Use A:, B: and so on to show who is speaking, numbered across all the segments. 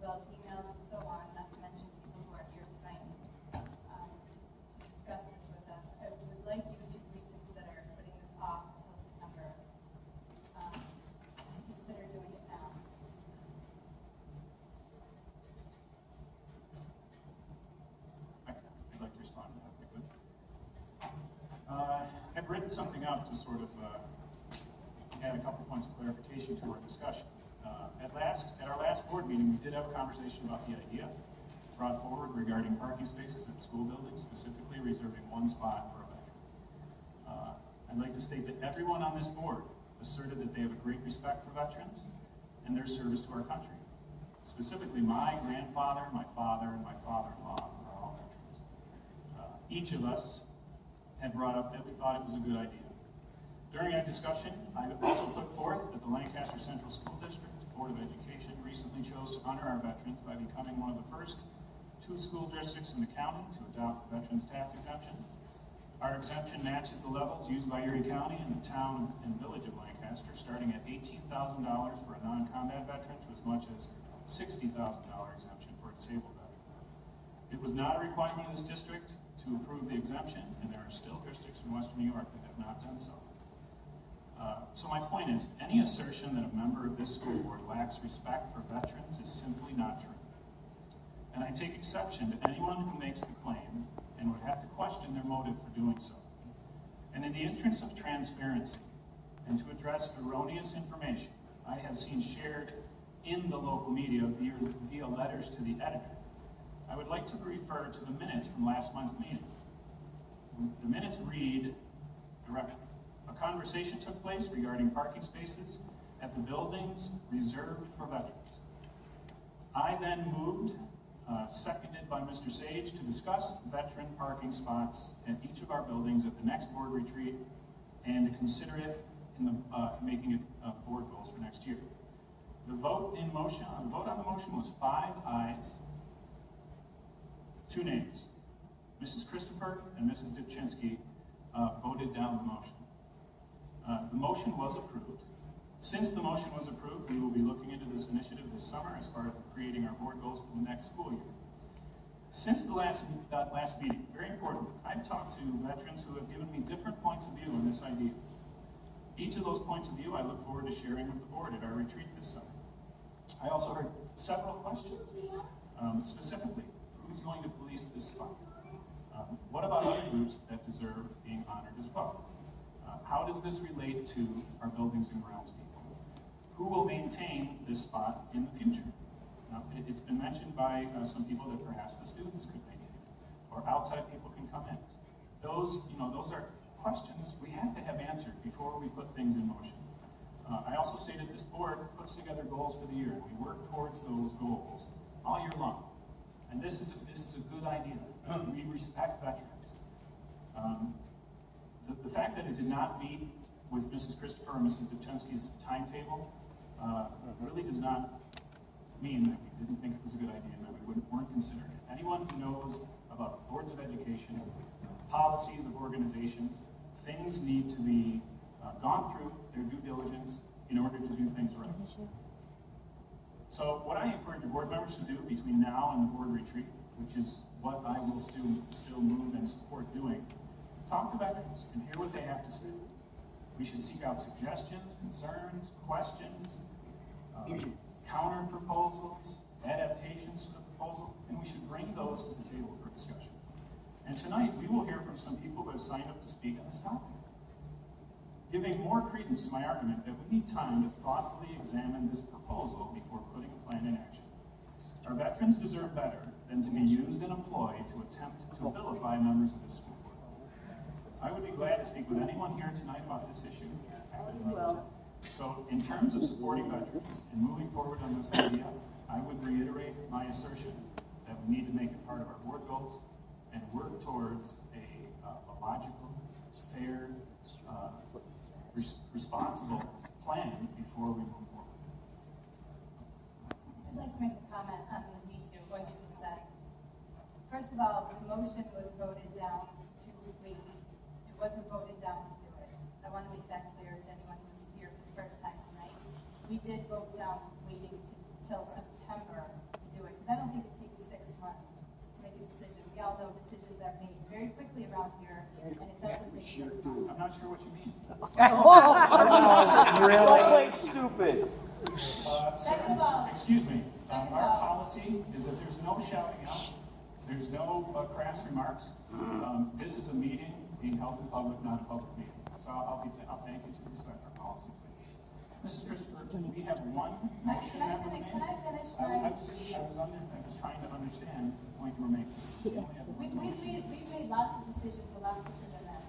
A: well as emails and so on, not to mention people who are here tonight to discuss this with us. I would like you to reconsider putting this off until September. Consider doing it now.
B: I'd like to respond to that, if I could. I've written something out to sort of add a couple points of clarification to our discussion. At our last board meeting, we did have a conversation about the idea brought forward regarding parking spaces at school buildings, specifically reserving one spot for a veteran. I'd like to state that everyone on this board asserted that they have a great respect for veterans and their service to our country. Specifically, my grandfather, my father, and my father-in-law are all veterans. Each of us had brought up that we thought it was a good idea. During our discussion, I also put forth that the Lancaster Central School District Board of Education recently chose to honor our veterans by becoming one of the first 2 school districts in the county to adopt the veterans tax exemption. Our exemption matches the levels used by Erie County and the town and village of Lancaster, starting at $18,000 for a non-combat veteran to as much as $60,000 exemption for a disabled veteran. It was not a requirement of this district to approve the exemption, and there are still districts in Western New York that have not done so. So my point is, any assertion that a member of this school board lacks respect for veterans is simply not true. And I take exception to anyone who makes the claim and would have to question their motive for doing so. And in the interest of transparency and to address erroneous information I have seen shared in the local media via letters to the editor, I would like to refer to the minutes from last month's meeting. The minutes read directly. A conversation took place regarding parking spaces at the buildings reserved for veterans. I then moved, seconded by Mr. Sage, to discuss veteran parking spots at each of our buildings at the next board retreat and to consider it in the making it board goals for next year. The vote on the motion was 5 ayes, 2 nays. Mrs. Christopher and Mrs. Dipchinsky voted down the motion. The motion was approved. Since the motion was approved, we will be looking into this initiative this summer as part of creating our board goals for the next school year. Since the last meeting, very important, I've talked to veterans who have given me different points of view on this idea. Each of those points of view I look forward to sharing with the board at our retreat this summer. I also heard several questions, specifically, who's going to police this spot? What about other groups that deserve being honored as well? How does this relate to our buildings and grounds people? Who will maintain this spot in the future? Now, it's been mentioned by some people that perhaps the students could maintain, or outside people can come in. Those are questions we have to have answered before we put things in motion. I also stated this board puts together goals for the year, and we work towards those goals all year long. And this is a good idea. We respect veterans. The fact that it did not meet with Mrs. Christopher and Mrs. Dipchinsky's timetable really does not mean that we didn't think it was a good idea and that we weren't considering it. Anyone who knows about boards of education, policies of organizations, things need to be gone through their due diligence in order to do things right. So what I encourage board members to do between now and the board retreat, which is what I will still move and support doing, talk to veterans and hear what they have to say. We should seek out suggestions, concerns, questions, counter proposals, adaptations to the proposal, and we should bring those to the table for discussion. And tonight we will hear from some people who have signed up to speak on this topic, giving more credence to my argument that we need time to thoughtfully examine this proposal before putting a plan in action. Our veterans deserve better than to be used and employed to attempt to vilify members of this school board. I would be glad to speak with anyone here tonight about this issue. So in terms of supporting veterans and moving forward on this idea, I would reiterate my assertion that we need to make it part of our board goals and work towards a logical, fair, responsible plan before we move forward.
A: I'd like to make a comment on Me Too, what you just said. First of all, the motion was voted down to wait. It wasn't voted down to do it. I want to make that clear to anyone who's here for the first time tonight. We did vote down waiting till September to do around here, and it doesn't take 6 months.
B: I'm not sure what you mean.
C: Don't play stupid.
A: Second of all,
B: Excuse me, our policy is that there's no shouting out, there's no crass remarks. This is a meeting being held in public, not a public meeting. So I'll thank you to respect our policy, please. Mrs. Christopher, we have one motion that was made.
A: can I finish
B: I
A: my?
B: was trying to understand the point you were making. We only have one motion.
A: We've made lots of decisions a lot quicker than that.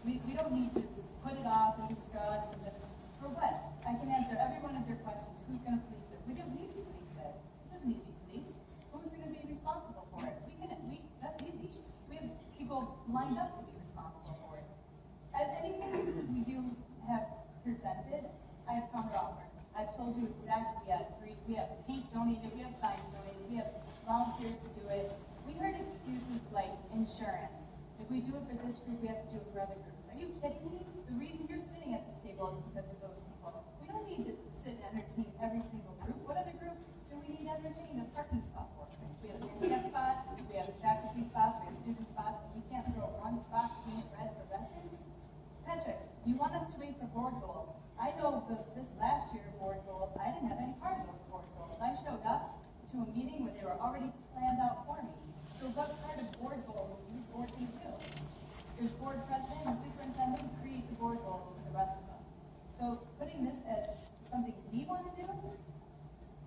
A: We don't need to put it off and discuss, and for what? I can answer every one of your questions. Who's gonna police it? We don't need to police it. It doesn't need to be policed. Who's gonna be responsible for it? That's easy. We have people lined up to be responsible for it. Anything we do have presented, I have counteroffered. I've told you exactly, we have paint donated, we have signs donated, we have volunteers to do it. We heard excuses like insurance. If we do it for this group, we have to do it for other groups. Are you kidding me? The reason you're sitting at this table is because of those people. We don't need to sit and entertain every single group. What other group do we need to entertain a parking spot for? We have a handicap spot, we have a faculty spot, we have student spots, and we can't throw one spot between it red for veterans? Patrick, you want us to wait for board goals. I know this last year board goals, I didn't have any part of those board goals. I showed up to a meeting where they were already planned out for me. So what part of board goals is this board going to do? Is board president and superintendent create the board goals for the rest of us? So putting this as something we want to do,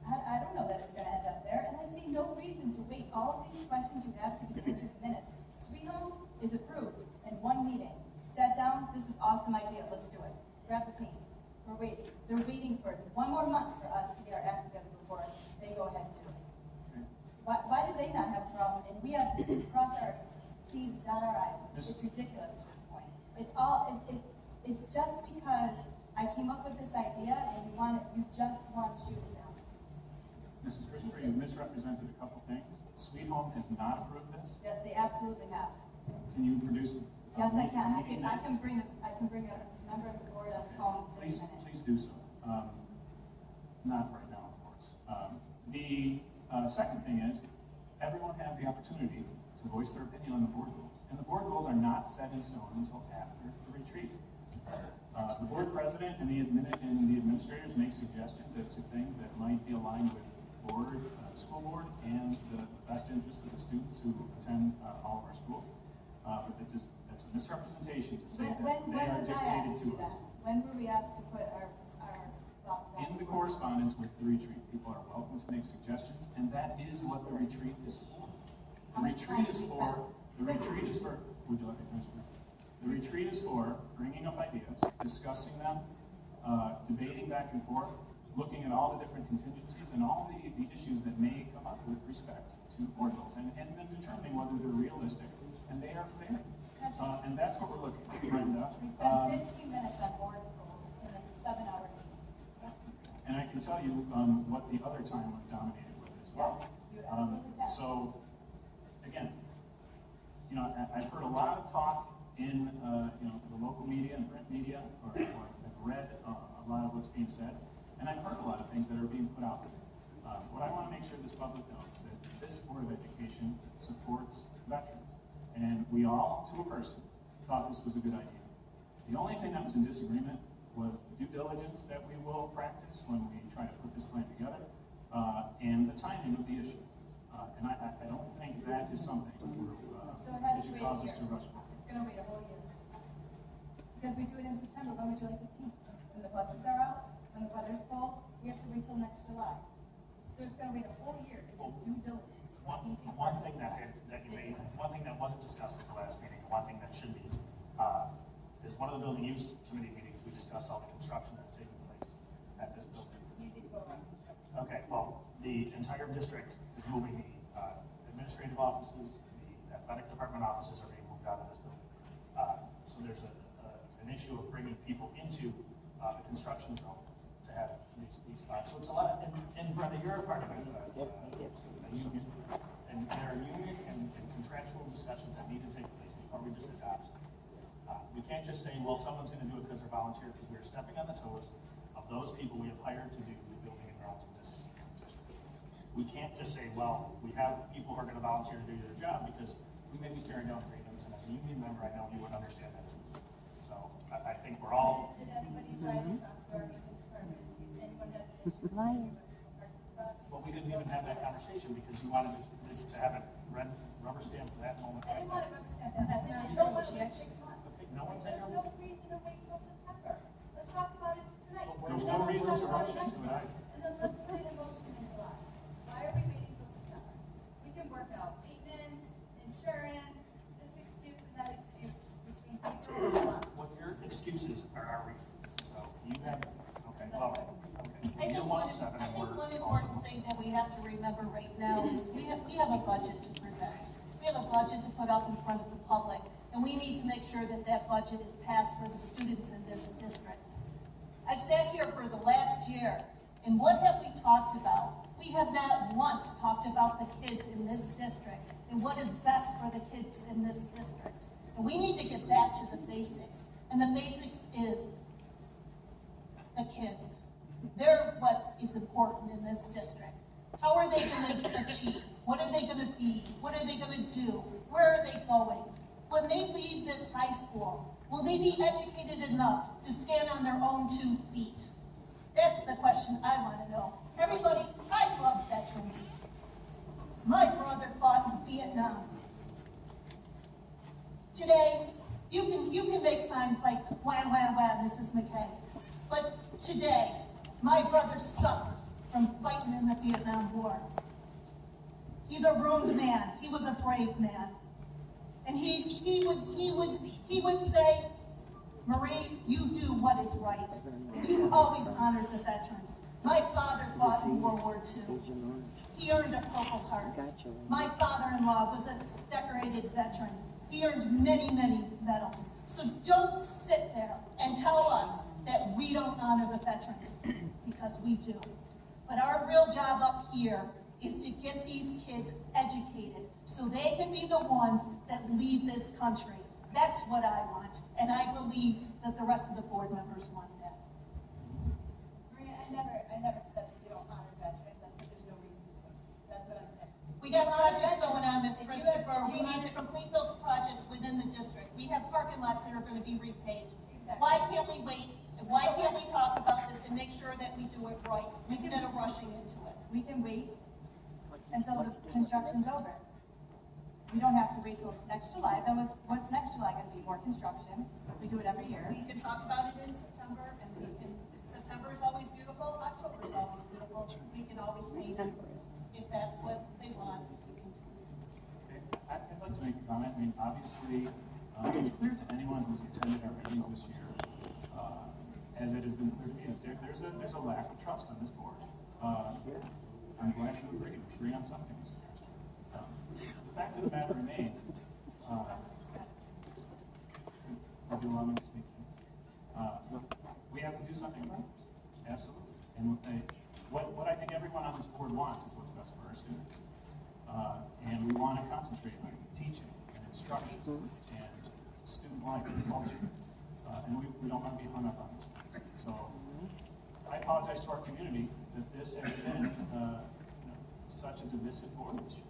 A: I don't know that it's going to end up there. And I see no reason to wait. All of these questions you have to be answered in minutes. Sweet Home is approved in one meeting. Sat down, this is awesome idea, let's do it. Grab the paint. We're waiting. They're waiting for one more month for us to get our act together before they go ahead and do it. Why did they not have a problem? And we have to cross our T's and dot our I's. It's ridiculous at this point. It's just because I came up with this idea and you just want to shoot it down.
B: Mrs. Christopher, you misrepresented a couple things. Sweet Home has not approved this.
A: Yeah, they absolutely have.
B: Can you produce?
A: Yes, I can. I can bring a member of the board on the phone in just a minute.
B: Please do so. Not right now, of course. The second thing is, everyone has the opportunity to voice their opinion on the board goals. And the board goals are not set in stone until after the retreat. The board president and the administrators make suggestions as to things that might be aligned with the school board, and the best interest of the students who attend all of our schools. But that's a misrepresentation to say that they are dictated to us.
A: When were we asked to put our thoughts down?
B: In the correspondence with the retreat, people are welcome to make suggestions, and that is what the retreat is for. The retreat is for, would you let me finish? The retreat is for bringing up ideas, discussing them, debating back and forth, looking at all the different contingencies and all the issues that may come up with respect to board goals, and then determining whether they're realistic and they are fair. And that's what we're looking at, Brenda.
A: We spent 15 minutes on board goals in a 7-hour meeting.
B: And I can tell you what the other time was dominated with as well.
A: Yes, you absolutely can.
B: So, again, I've heard a lot of talk in the local media and print media, or I've read a lot of what's being said, and I've heard a lot of things that are being put out there. What I want to make sure this public knows is that this Board of Education supports veterans, and we all, to a person, thought this was a good idea. The only thing that was in disagreement was the due diligence that we will practice when we try to put this plan together, and the timing of the issues. And I don't think that is something that should cause us to rush forward.
A: It's going to wait a whole year. Because we do it in September, when would you like to paint? When the buses are out, when the weather's cold, we have to wait till next July. So it's going to wait a whole year to do due diligence.
D: One thing that you made, one thing that wasn't discussed at the last meeting, one thing that should be, is one of the building use committee meetings, we discussed all the construction that's taking place at this building.
A: Easy to go around construction.
D: Okay, well, the entire district is moving, the administrative offices, the athletic department offices are being moved out of this building. So there's an issue of bringing people into the construction zone to have these spots. So it's a lot, and Brenda, you're a part of a union, and there are union and contractual discussions that need to take place before we just adopt. We can't just say, well, someone's going to do it because they're volunteer, because we're stepping on the toes of those people we have hired to do the building and grounds in this district. We can't just say, well, we have people who are going to volunteer to do their job, because we may be staring down freedoms, and as a union member, I know you would understand that too. So I think we're all,
A: Did anybody try to talk to our police department and see if anyone has an issue with parking spots?
D: well, we didn't even have that conversation because you wanted to have it rubber stamped for that moment.
A: I didn't want to understand that.
C: That's not
A: We
C: true.
A: don't want to wait 6 months.
D: Okay, no one said
A: There's
D: no.
A: no reason to wait till September. Let's talk about it tonight.
D: Well, there's
A: And
D: no
A: then let's
D: reason
A: talk
D: to
A: about
D: rush
A: it next
D: into it.
A: month. And then let's put in a motion in July. Why are we waiting till September? We can work out maintenance, insurance, this excuse and that excuse between April and July.
D: What your excuses are our reasons. So you have, okay, well, okay.
E: I
D: You're
E: think
D: one
E: one,
D: of seven,
E: I
D: and
E: think
D: we're
E: one
D: also.
E: important thing that we have to remember right now is we have a budget to present. We have a budget to put up in front of the public, and we need to make sure that that budget is passed for the students in this district. I've sat here for the last year, and what have we talked about? We have not once talked about the kids in this district and what is best for the kids in this district. And we need to get back to the basics, and the basics is the kids. They're what is important in this district. How are they going to achieve? What are they going to be? What are they going to do? Where are they going? When they leave this high school, will they be educated enough to stand on their own 2 feet? That's the question I want to know. Everybody, I love veterans. My brother fought in Vietnam. Today, you can make signs like wham, wham, wham, Mrs. McKay. But today, my brother suffers from fighting in the Vietnam War. He's a ruined man. He was a brave man. And he would say, Marie, you do what is right. You always honor the veterans. My father fought in World War II. He earned a Purple Heart. My father-in-law was a decorated veteran. He earned many, many medals. So don't sit there and tell us that we don't honor the veterans, because we do. But our real job up here is to get these kids educated so they can be the ones that lead this country. That's what I want, and I believe that the rest of the board members want that.
A: Maria, I never said that you don't honor veterans. I said there's no reason to. That's what I'm saying.
E: We got projects going on, Ms.
A: If you
E: Christopher.
A: have-
E: We need to complete those projects within the district. We have parking lots that are going to be repaved.
A: Exactly.
E: Why can't we wait? And why can't we talk about this and make sure that we do it right instead of rushing into it?
A: We can wait until the construction's over. We don't have to wait till next July. Then what's next July going to be? More construction. We do it every year.
E: We can talk about it in September, and September is always beautiful, October is always beautiful. We can always paint if that's what they want.
B: I'd like to make a comment. I mean, obviously, it's clear to anyone who's attended our meetings this year, as it has been clear to me, that there's a lack of trust on this board. I'm glad to agree on some things. The fact of the matter remains, if you allow me to speak, we have to do something about this, absolutely. And what I think everyone on this board wants is what's best for our students. And we want to concentrate on teaching and instruction and student life and culture. And we don't want to be hung up on these things. So I apologize to our community that this has been such a divisive board this year.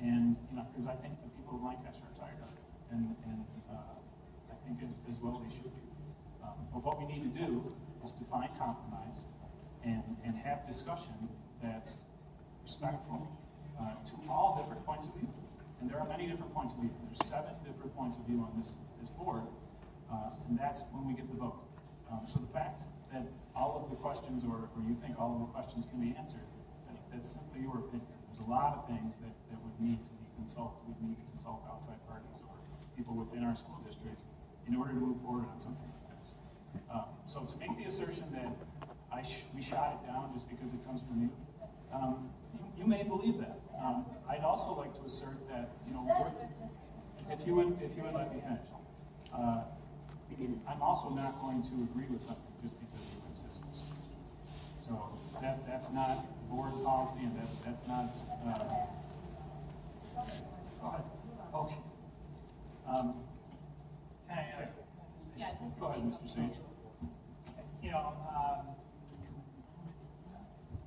B: And, because I think the people of Lancaster are tired of it. And I think as well they should be. But what we need to do is to find compromise and have discussion that's respectful to all different points of view. And there are many different points of view. There's 7 different points of view on this board, and that's when we get the vote. So the fact that all of the questions, or you think all of the questions can be answered, that's simply your opinion. There's a lot of things that would need to be consulted. We need to consult outside parties or people within our school district in order to move forward on something like this. So to make the assertion that we shot it down just because it comes from you, you may believe that. I'd also like to assert that, if you would let me finish. I'm also not going to agree with something just because you insist. So that's not board policy, and that's not. Go ahead. Okay.
E: Yeah, I'd like to
B: Go ahead,
E: say
B: Mr. Sage.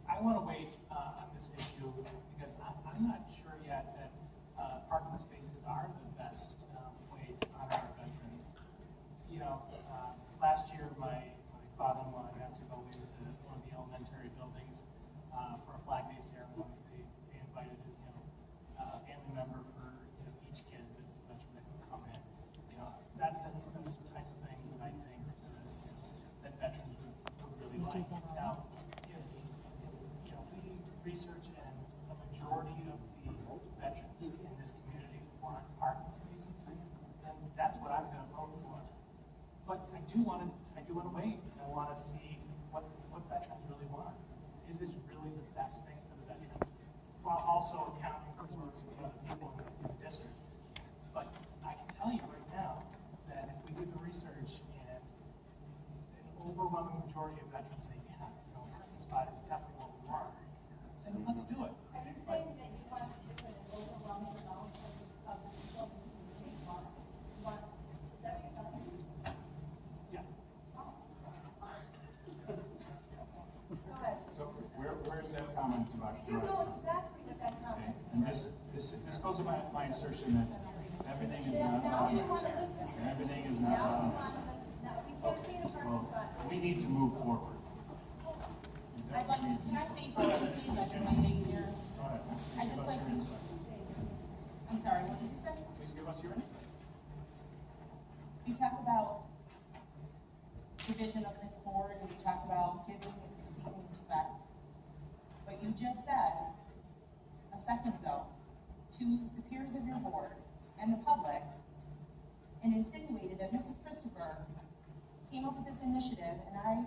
F: I want to wait on this issue because I'm not sure yet that parking spaces
D: also accounting for the other people in the district. But I can tell you right now that if we do the research and an overwhelming majority of veterans say, yeah, parking spot is definitely what we want, then let's do it.
A: Are you saying that you want to do an overwhelming amount of the facilities in the city block? You want, is that what you're telling me?
D: Yes.
A: Go ahead.
B: So where is that comment about?
A: You know exactly what that comment is.
B: And this goes to my assertion that everything is not
A: Now you
B: balanced.
A: want to listen to me.
B: Everything is not
A: Now you
B: balanced.
A: want to listen. Now, we can't be in a parking spot.
B: Well, we need to move forward.
E: I'd like to, can I say something, please? I've been waiting here.
B: Go ahead.
E: I'd just like to, I'm sorry, what did you say?
B: Please give us your insight.
A: You talk about division of this board, and you talk about giving and receiving respect. But you just said a second ago to the peers of your board and the public, and insinuated that Mrs. Christopher came up with this initiative, and I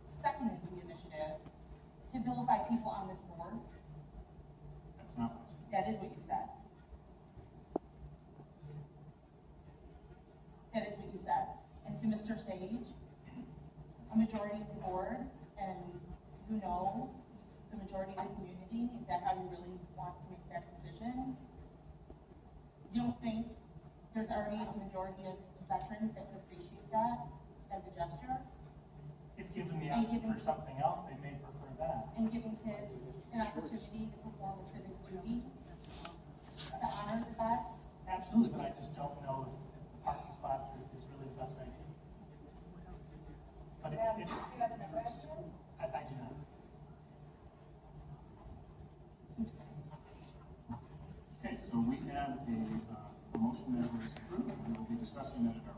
A: seconded the initiative to vilify people on this board.
B: That's not what I said.
A: That is what you said. That is what you said. And to Mr. Sage, a majority of the board, and you know the majority of the community, is that how you really want to make that decision? You don't think there's already a majority of veterans that would appreciate that as a gesture?
D: If given the
A: And
D: option
A: given-
D: for something else, they may prefer that.
A: And giving kids an opportunity to perform a civic duty, to honor the vets?
D: Absolutely, but I just don't know if the parking spots is really the best idea. But
A: Do
D: if,
A: you have another idea?
D: I do not.
B: Okay, so we have a motion that was approved. We will be discussing that at our